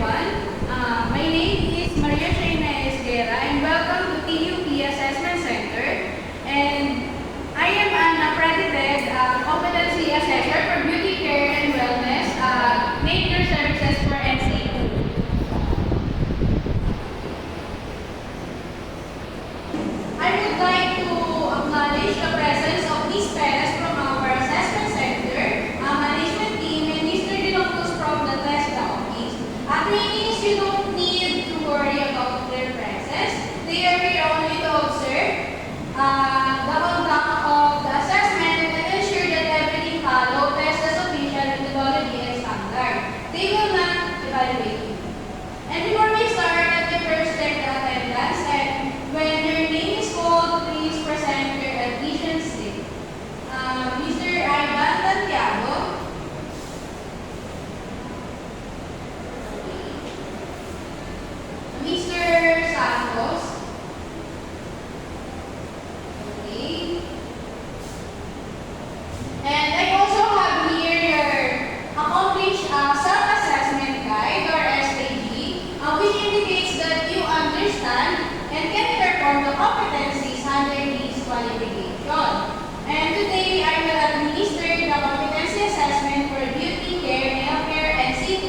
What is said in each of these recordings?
everyone. My name is Maria Shaina Esguera and welcome to TUP Assessment Center. And I am an accredited competency assessor for beauty care and wellness, nature services for NCU. I would like to acknowledge the presence of Ms. Perez from our assessment center, management team, and Mr. De La Cruz from the TESDA office. Trainees, you don't need to worry about their presence. They are here only to observe the conduct of the assessment and ensure that everything follows TESDA's official methodology and standard. They will not evaluate you. And before we start, let me first check the attendance, and when your name is called, please present your admission slip. Mr. Ivan Santiago. Mr. Santos. Okay. And I also have here your accomplished self-assessment guide or SAG, which indicates that you understand and can perform the competencies under this qualification. And today I will administer the competency assessment for beauty care, nail care, and C2,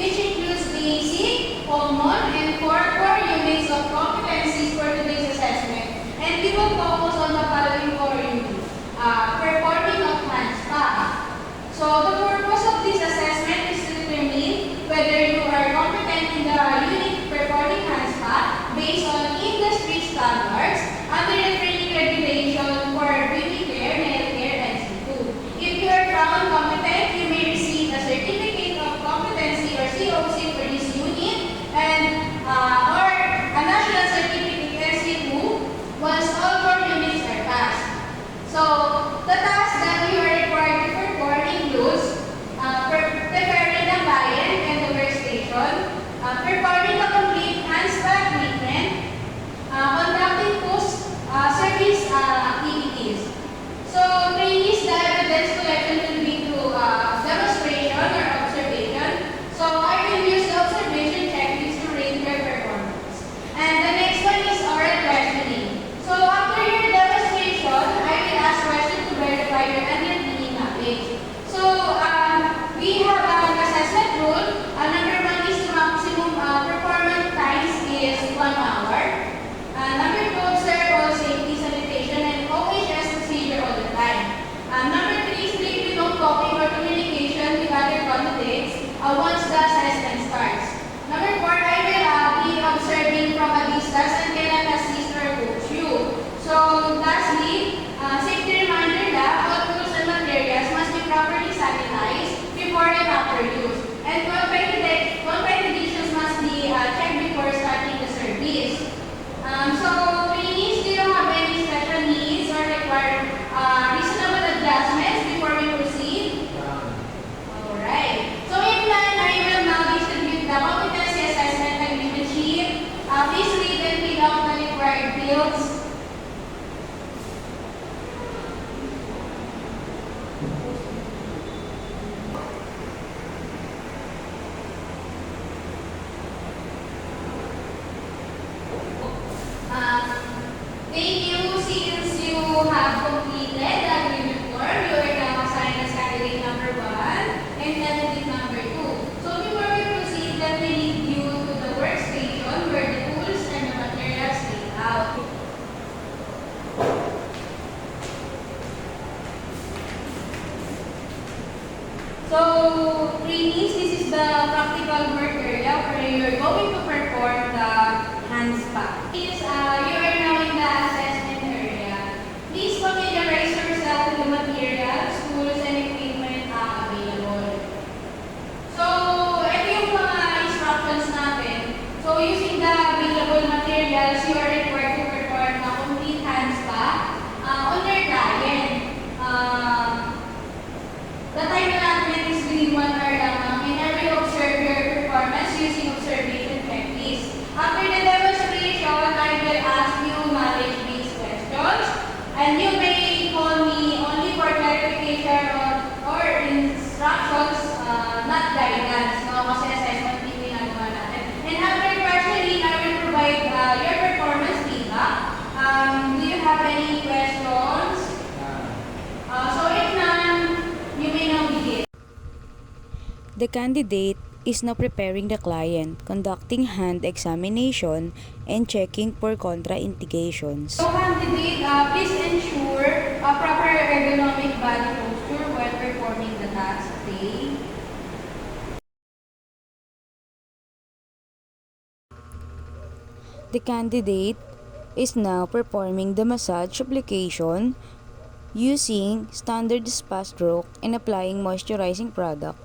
which includes basic, common, and core units of competencies for today's assessment. And we will focus on the following core units. Performing of hand spa. So the purpose of this assessment is to determine whether you are competent in the unit performing hand spa based on industry standards under the training regulation for beauty care, nail care, and C2. If you are found competent, you may receive a certificate of competency or COC for this unit and or a national certificate SC2 once all core units are passed. So the task that you are required to perform includes preparing the client and the workstation, performing the complete hand spa treatment, conducting post-service activities. So trainees, the evidence collection will be through demonstration or observation. So I will use the observation checklist to rate your performance. And the next one is oral questioning. So after your demonstration, I will ask questions to verify your understanding knowledge. So we have an assessment rule. Number one is the maximum performance times is 1 hour. Number two, observe all safety, sanitation, and OHS procedure all the time. Number three, strictly no talking or communication with other candidates once the assessment starts. Number four, I will be observing from a distance and cannot assist or coach you. So lastly, safety reminder that all tools and materials must be properly sanitized before and after use. And qualified conditions must be checked before starting the service. So trainees, do you have any special needs or require reasonable adjustments before we proceed? Alright. So in plan, I will now distribute the competency assessment agreement sheet. Please read and fill out the required fields. Thank you. Since you have completed the agreement form, you are now assigned as candidate number 1 and candidate number 2. So before we proceed, let me lead you to the workstation where the tools and the materials laid out. So trainees, this is the practical work area where you are going to perform the hand spa. You are now in the assessment area. Please familiarize yourself with the materials, tools, and equipment available. So, ito yung mga instructions natin. So, using the available materials, you are required to perform a complete hand spa on your client. The time allotment is within 1 hour lamang, and I will observe your performance using observation checklist. After the demonstration, I will ask you knowledge-based questions, and you may call me only for clarification or instructions, not guidance. No? Kasi assessment yung ginagawa The candidate is now preparing the client, conducting hand examination, and checking for contraindications. So candidate, please ensure a proper ergonomic body posture while performing the task. Okay? The candidate is now performing the massage application using standard spa stroke and applying moisturizing product.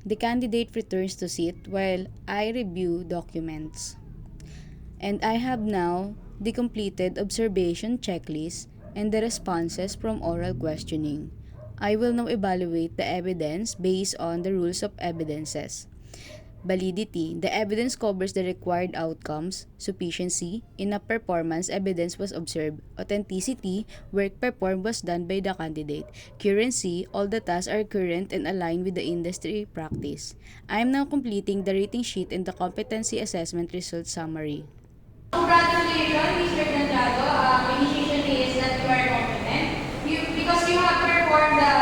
The candidate returns to seat while I review documents. And I have now the completed observation checklist and the responses from oral questioning. I will now evaluate the evidence based on the rules of evidences. Validity. The evidence covers the required outcomes. Sufficiency. Enough performance evidence was observed. Authenticity. Work performed was done by the candidate. Currency. All the tasks are current and aligned with the industry practice. I am now completing the rating sheet and the competency assessment result summary. Congratulations, Mr. Ganjado. Initiation is that you are competent. Because you have performed the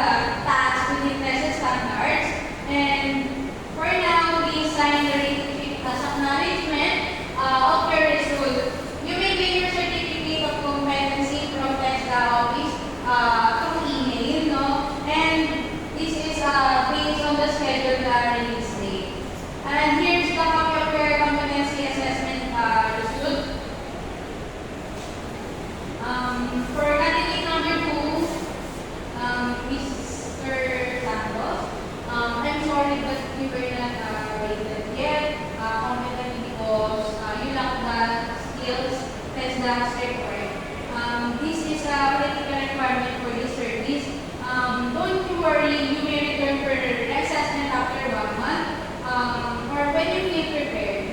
task within present standards. And for now, we sign the rating sheet as acknowledgement of your result. You may get your certificate of competency from TESDA office through email, no? And this is based on the scheduled release date. And here's the copy of your competency assessment result. For candidate number 2, Mr. Santos, I'm sorry but you were not rated yet competent because you lack the skills TESDA has required. This is a critical requirement for this service. Don't you worry, you may return for assessment after 1 month or when you feel prepared.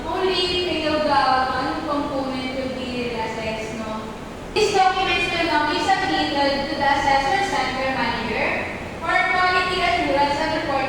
Only fail the one component will be reassessed, no? These documents will now be submitted to the assessor center manager for quality assurance and report